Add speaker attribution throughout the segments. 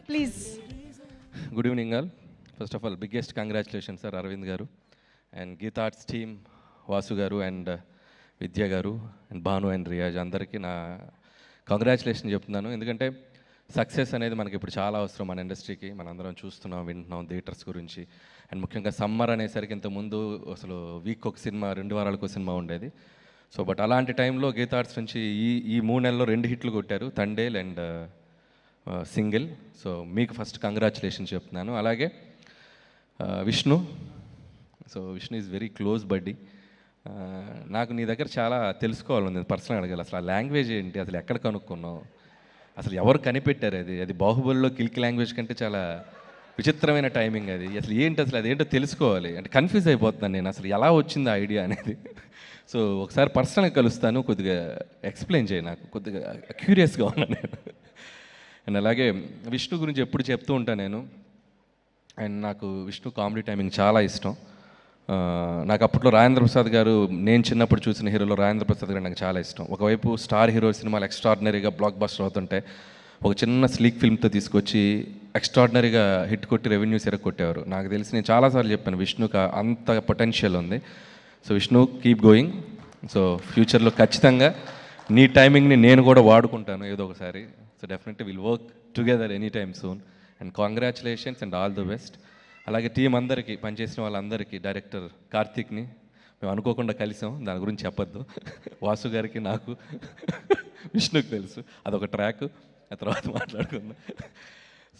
Speaker 1: Please.
Speaker 2: Good evening all. First of all biggest congratulation sir Arvind garu and Geetha arts team, Vasu garu and విద్య గారు and Bhanu and Riyaz అందరికీ నా congratulation చెప్తున్నాను. ఎందుకంటే success అనేది మనకి ఇప్పుడు చాలా అవసరం మన ఇండస్ట్రీకి. మనందరం చూస్తున్నాం, వింటున్నాం థియేటర్స్ గురించి. అండ్ ముఖ్యంగా సమ్మర్ అనేసరికి ఇంతకుముందు అసలు వీక్ ఒక సినిమా, 2 వారాలకు సినిమా ఉండేది. సో బట్ అలాంటి టైంలో గీతా ఆర్ట్స్ నుంచి ఈ 3 నెలల్లో 2 హిట్లు కొట్టారు, తండేల్ అండ్ సింగిల్. సో మీకు ఫస్ట్ కంగ్రాచులేషన్ చెప్తున్నాను. అలాగే Vishnu. So Vishnu is very close బడ్డీ. నాకు నీ దగ్గర చాలా తెలుసుకోవాలని పర్సనల్ అడగాలి. అసలు ఆ లాంగ్వేజ్ ఏంటి, అసలు ఎక్కడ కనుక్కున్నావు, అసలు ఎవరు కనిపెట్టారు? అది బాహుబలిలో కిల్కి లాంగ్వేజ్ కంటే చాలా విచిత్రమైన టైమింగ్ అది. అసలు ఏంటి, అసలు అదేంటో తెలుసుకోవాలి. అంటే కన్ఫ్యూజ్ అయిపోతున్నాను నేను, అసలు ఎలా వచ్చింది ఆ ఐడియా అనేది. సో ఒకసారి పర్సనల్గా కలుస్తాను, కొద్దిగా ఎక్స్ప్లెయిన్ చేయి, నాకు కొద్దిగా క్యూరియస్గా ఉన్నాను నేను. అండ్ అలాగే విష్ణు గురించి ఎప్పుడు చెప్తూ ఉంటాను నేను. అండ్ నాకు విష్ణు కామెడీ టైమింగ్ చాలా ఇష్టం. నాకు అప్పట్లో రాజేంద్ర ప్రసాద్ గారు, నేను చిన్నప్పుడు చూసిన హీరోలో రాజేంద్ర ప్రసాద్ గారు నాకు చాలా ఇష్టం. ఒకవైపు స్టార్ హీరో సినిమాలు ఎక్స్ట్రాడినరీగా బ్లాక్ బస్టర్ అవుతుంటే, ఒక చిన్న స్లీక్ ఫిల్మ్తో తీసుకొచ్చి ఎక్స్ట్రాడినరీగా హిట్ కొట్టి రెవెన్యూస్ ఎరగొట్టేవారు. నాకు తెలిసి నేను చాలాసార్లు చెప్పాను విష్ణుకి అంత పొటెన్షియల్ ఉంది. So Vishnu, keep going. So ఫ్యూచర్లో ఖచ్చితంగా నీ టైమింగ్ని నేను కూడా వాడుకుంటాను ఏదో ఒకసారి. So definitely will work together any time soon. And congratulations and all the best. అలాగే టీం అందరికీ, పనిచేసిన వాళ్ళందరికీ, డైరెక్టర్ కార్తీక్ని మేము అనుకోకుండా కలిసాం, దాని గురించి చెప్పొద్దు. వాసు గారికి, నాకు, విష్ణుకి తెలుసు, అదొక ట్రాక్, ఆ తర్వాత మాట్లాడుకుందాం.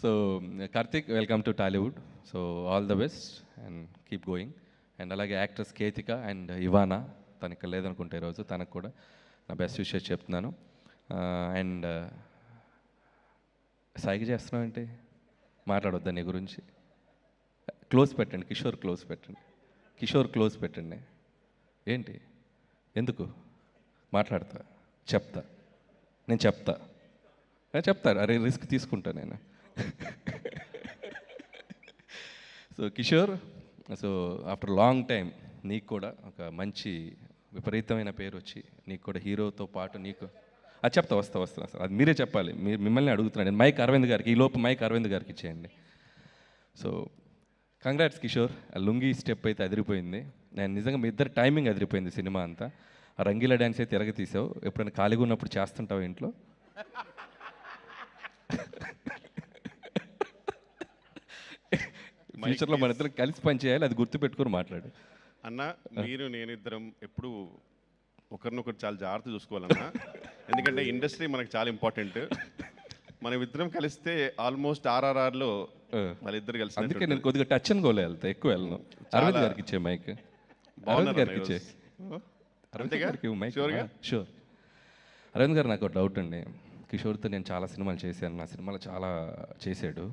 Speaker 2: So Karthik, welcome to Tollywood. So all the best and keep going. And అలాగే యాక్టర్స్ కేతిక అండ్ ఇవానా, తనకి లేదనుకుంటే ఈరోజు, తనకు కూడా నా బెస్ట్ విషెస్ చెప్తున్నాను. అండ్ సైగ చేస్తున్నావు ఏంటి, మాట్లాడొద్దా నీ గురించి? క్లోజ్ పెట్టండి, కిషోర్ క్లోజ్ పెట్టండి, కిషోర్ క్లోజ్ పెట్టండి. ఏంటి, ఎందుకు మాట్లాడతా? చెప్తా, నేను చెప్తాను. అరే రిస్క్ తీసుకుంటా నేను. So Kishore, so after long time నీకు కూడా ఒక మంచి విపరీతమైన పేరు వచ్చి, నీకు కూడా హీరోతో పాటు నీకు అది చెప్తా, వస్తా అది మీరే చెప్పాలి. మిమ్మల్ని అడుగుతున్నాను నేను. మైక్ అరవింద్ గారికి, ఈలోపు మైక్ అరవింద్ గారికి ఇచ్చేయండి. సో కంగ్రాట్స్ కిషోర్, ఆ లుంగీ స్టెప్ అయితే అదిరిపోయింది. నేను నిజంగా మీ ఇద్దరు టైమింగ్ అదిరిపోయింది సినిమా అంతా. ఆ రంగీలా డ్యాన్స్ అయితే తిరగ తీసావు. ఎప్పుడైనా ఖాళీగా ఉన్నప్పుడు చేస్తుంటావు ఇంట్లో? ఫ్యూచర్లో మన ఇద్దరం కలిసి పని చేయాలి, అది గుర్తుపెట్టుకొని మాట్లాడు
Speaker 3: అన్న. మీరు నేను ఇద్దరం ఎప్పుడు ఒకరినొకరు చాలా జాగ్రత్త చూసుకోవాలన్నా, ఎందుకంటే ఇండస్ట్రీ మనకు చాలా ఇంపార్టెంట్. మనం ఇద్దరం కలిస్తే ఆల్మోస్ట్ RRRలో వాళ్ళిద్దరు కలిసి.
Speaker 2: అందుకే నేను కొద్దిగా టచ్ అండ్ గోలే వెళ్తా, ఎక్కువ వెళ్ళను. అరవింద్ గారికి ఇచ్చే మైక్, అరవింద్ గారికి ఇచ్చే. అరవింద్ గారికి మైక్ షూర్. అరవింద్ గారు, నాకు ఒక డౌట్ అండి. కిషోర్తో నేను చాలా సినిమాలు చేశాను, నా సినిమాలు చాలా చేశాడు.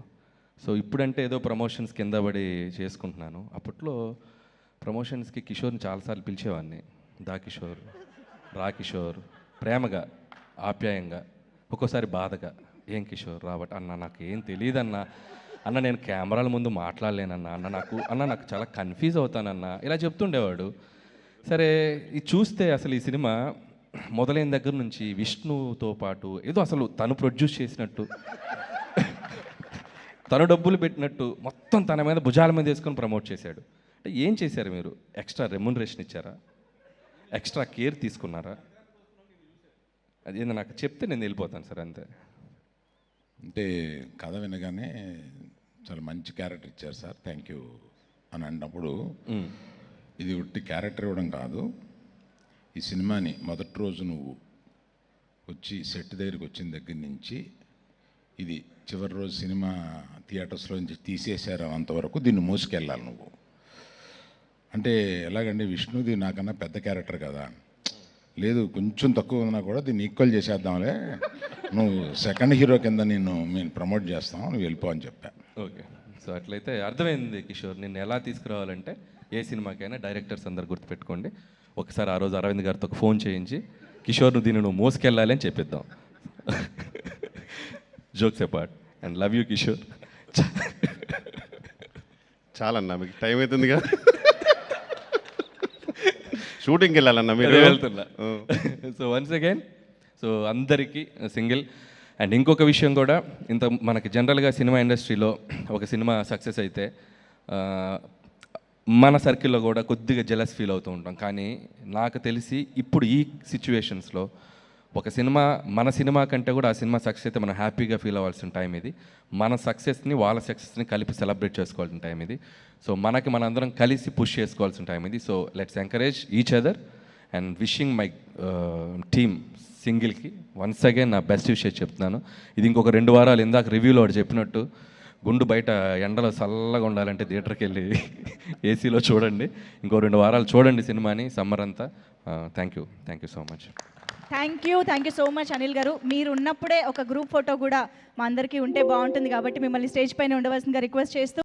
Speaker 2: సో ఇప్పుడంటే ఏదో ప్రమోషన్స్ కింద పడి చేసుకుంటున్నాను. అప్పట్లో ప్రమోషన్స్కి కిషోర్ని చాలాసార్లు పిలిచేవాడిని. దా కిషోర్, రా కిషోర్, ప్రేమగా, ఆప్యాయంగా, ఒక్కోసారి బాధగా, ఏం కిషోర్ రాబట్ అన్న, నాకు ఏం తెలియదన్నా, అన్న నేను కెమెరాల ముందు మాట్లాడలేనన్నా, అన్న నాకు చాలా కన్ఫ్యూజ్ అవుతానన్నా, ఇలా చెప్తుండేవాడు. సరే ఇది చూస్తే అసలు ఈ సినిమా మొదలైన దగ్గర నుంచి విష్ణుతో పాటు ఏదో అసలు తను ప్రొడ్యూస్ చేసినట్టు, తను డబ్బులు పెట్టినట్టు, మొత్తం తన మీద భుజాల మీద వేసుకొని ప్రమోట్ చేశాడు. అంటే ఏం చేశారు మీరు? ఎక్స్ట్రా రెమ్యునరేషన్ ఇచ్చారా? ఎక్స్ట్రా కేర్ తీసుకున్నారా? అది నాకు చెప్తే నేను వెళ్ళిపోతాను సార్, అంతే.
Speaker 4: అంటే కథ వినగానే చాలా మంచి క్యారెక్టర్ ఇచ్చారు సార్, థ్యాంక్ యూ అని అన్నప్పుడు, ఇది ఉట్టి క్యారెక్టర్ ఇవ్వడం కాదు, ఈ సినిమాని మొదటి రోజు నువ్వు వచ్చి సెట్ దగ్గరికి వచ్చిన దగ్గర నుంచి ఇది చివరి రోజు సినిమా థియేటర్స్లో నుంచి తీసేశారు అంతవరకు దీన్ని మోసుకెళ్ళాలి నువ్వు. అంటే ఎలాగండి, విష్ణుది నాకన్నా పెద్ద క్యారెక్టర్ కదా, లేదు కొంచెం తక్కువ ఉన్నా కూడా దీన్ని ఈక్వల్ చేసేద్దాంలే, నువ్వు సెకండ్ హీరో కింద మేము ప్రమోట్ చేస్తాం, నువ్వు వెళ్ళిపో అని చెప్పా.
Speaker 2: ఓకే, సో అట్లయితే అర్థమైంది కిషోర్. నిన్ను ఎలా తీసుకురావాలంటే ఏ సినిమాకైనా డైరెక్టర్స్ అందరు గుర్తుపెట్టుకోండి, ఒకసారి ఆ రోజు అరవింద్ గారితో ఒక ఫోన్ చేయించి కిషోర్ను దీన్ని నువ్వు మోసుకెళ్ళాలి అని చెప్పిద్దాం. Jokes apart and love you Kishore.
Speaker 3: చాలన్నా, మీకు టైం అవుతుందిగా, షూటింగ్కి వెళ్ళాలన్నా మీరు.
Speaker 2: వెళ్తున్నా. సో వన్స్ అగైన్, సో అందరికీ సింగిల్ అండ్ ఇంకొక విషయం కూడా, మనకి జనరల్గా సినిమా ఇండస్ట్రీలో ఒక సినిమా సక్సెస్ అయితే మన సర్కిల్లో కూడా కొద్దిగా జెలస్ ఫీల్ అవుతూ ఉంటాం. కానీ నాకు తెలిసి ఇప్పుడు ఈ సిచ్యువేషన్స్లో ఒక సినిమా, మన సినిమా కంటే కూడా ఆ సినిమా సక్సెస్ అయితే మనం హ్యాపీగా ఫీల్ అవ్వాల్సిన టైం ఇది. మన సక్సెస్ని వాళ్ళ సక్సెస్ని కలిపి సెలబ్రేట్ చేసుకోవాల్సిన టైం ఇది. సో మనందరం కలిసి పుష్ చేసుకోవాల్సిన టైం ఇది. So let's encourage each other and wishing my team సింగిల్కి వన్స్ అగైన్ నా బెస్ట్ విషయం చెప్తున్నాను. ఇది ఇంకొక 2 వారాలు ఇందాక రివ్యూలో వాడు చెప్పినట్టు గుండు బయట ఎండలో చల్లగా ఉండాలంటే థియేటర్కి వెళ్ళి ఏసీలో చూడండి. ఇంకో 2 వారాలు చూడండి సినిమాని సమ్మర్ అంతా. Thank you so much.
Speaker 1: Thank you so much Anil గారు. మీరు ఉన్నప్పుడే ఒక గ్రూప్ ఫోటో కూడా మా అందరికీ ఉంటే బాగుంటుంది కాబట్టి మిమ్మల్ని స్టేజ్ పైన ఉండవలసిందిగా రిక్వెస్ట్ చేస్తూ